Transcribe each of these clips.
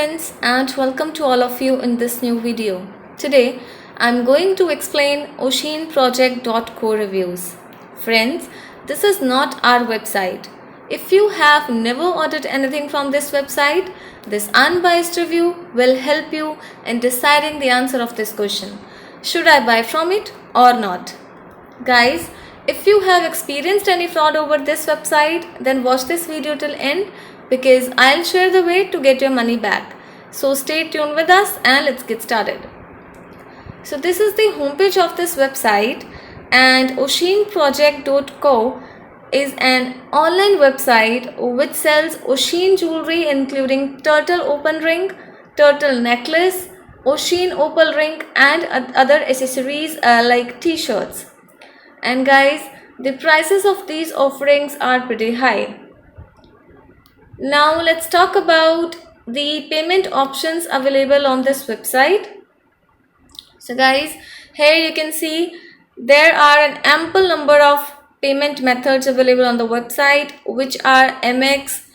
friends, and welcome to all of you in this new video. Today I'm going to explain OceanProject.co reviews. Friends, this is not our website. If you have never ordered anything from this website, this unbiased review will help you in deciding the answer of this question. Should I buy from it or not? Guys, if you have experienced any fraud over this website, then watch this video till end because I'll share the way to get your money back. So stay tuned with us and let's get started. So this is the homepage of this website, and OceanProject.co is an online website which sells ocean jewelry including turtle open ring, turtle necklace, ocean opal ring and other accessories like t-shirts. And guys, the prices of these offerings are pretty high. Now let's talk about the payment options available on this website. So guys, here you can see there are an ample number of payment methods available on the website, which are MX,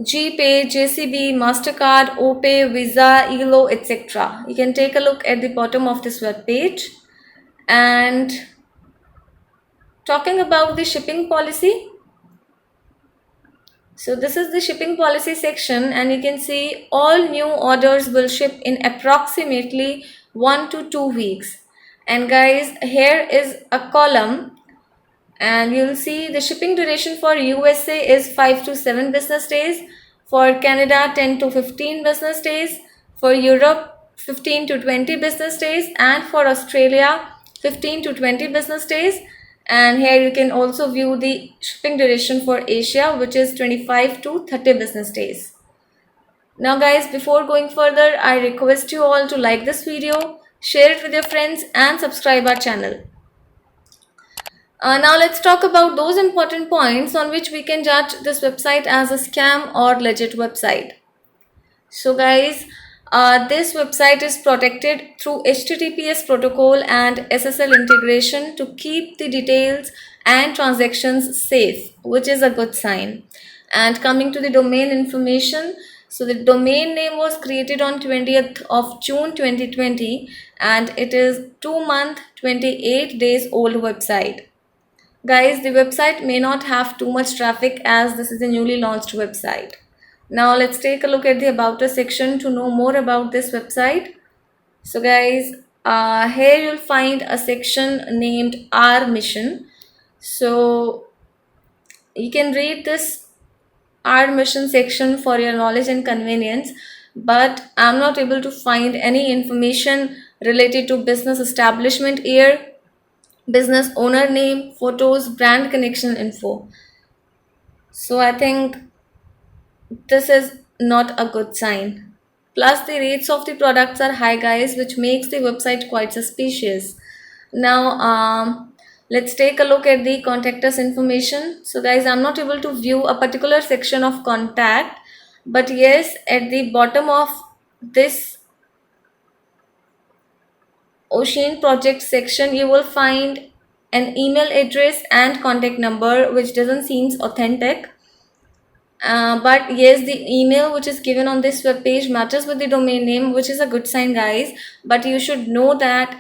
GPay, JCB, MasterCard, OPay, Visa, ELO, etc. You can take a look at the bottom of this web page. And talking about the shipping policy, so this is the shipping policy section, and you can see all new orders will ship in approximately 1 to 2 weeks. And guys, here is a column, and you'll see the shipping duration for USA is 5 to 7 business days, for Canada 10 to 15 business days, for Europe 15 to 20 business days, and for Australia 15 to 20 business days. And here you can also view the shipping duration for Asia, which is 25 to 30 business days. Now guys, before going further, I request you all to like this video, share it with your friends and subscribe our channel. Now let's talk about those important points on which we can judge this website as a scam or legit website. So guys, this website is protected through HTTPS protocol and SSL integration to keep the details and transactions safe, which is a good sign. And coming to the domain information, so the domain name was created on 20th of June 2020, and it is 2-month 28 days old website. Guys, the website may not have too much traffic as this is a newly launched website. Now let's take a look at the About Us section to know more about this website. So guys, here you'll find a section named Our Mission. So you can read this Our Mission section for your knowledge and convenience, but I'm not able to find any information related to business establishment year, business owner name, photos, brand connection info. So I think this is not a good sign. Plus the rates of the products are high, guys, which makes the website quite suspicious. Now let's take a look at the contact us information. So guys, I'm not able to view a particular section of contact, but yes, at the bottom of this Ocean Project section you will find an email address and contact number, which doesn't seem authentic. But yes, the email which is given on this web page matches with the domain name, which is a good sign, guys. But you should know that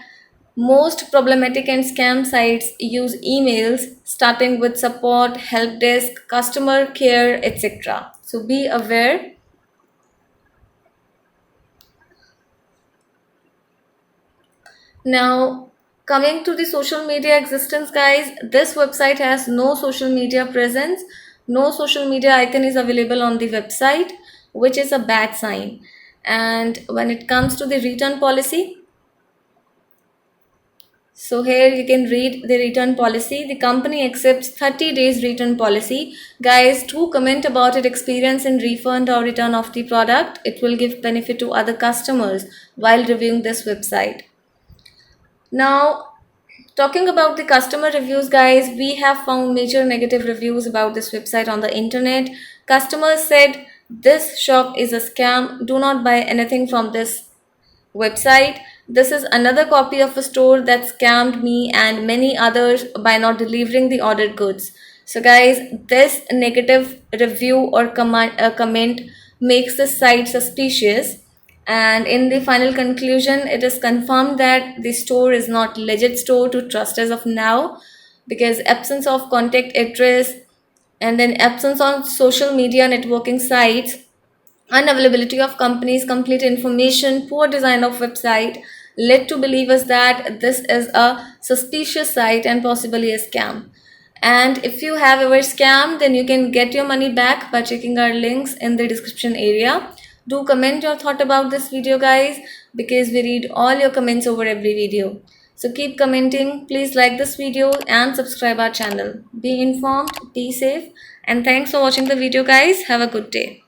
most problematic and scam sites use emails starting with support, help desk, customer care, etc. So be aware. Now coming to the social media existence, guys, this website has no social media presence. No social media icon is available on the website, which is a bad sign. And when it comes to the return policy, so here you can read the return policy. The company accepts 30 days return policy. Guys, do comment about your experience in refund or return of the product. It will give benefit to other customers while reviewing this website. Now, talking about the customer reviews, guys, we have found major negative reviews about this website on the internet. Customers said this shop is a scam. Do not buy anything from this website. This is another copy of a store that scammed me and many others by not delivering the ordered goods. So guys, this negative review or comment makes this site suspicious. And in the final conclusion, it is confirmed that the store is not legit store to trust as of now, because absence of contact address, and then absence on social media networking sites, unavailability of companies' complete information, poor design of website led to believers that this is a suspicious site and possibly a scam. And if you have ever scammed, then you can get your money back by checking our links in the description area. Do comment your thought about this video, guys, because we read all your comments over every video. So keep commenting. Please like this video and subscribe our channel. Be informed, be safe, and thanks for watching the video, guys. Have a good day.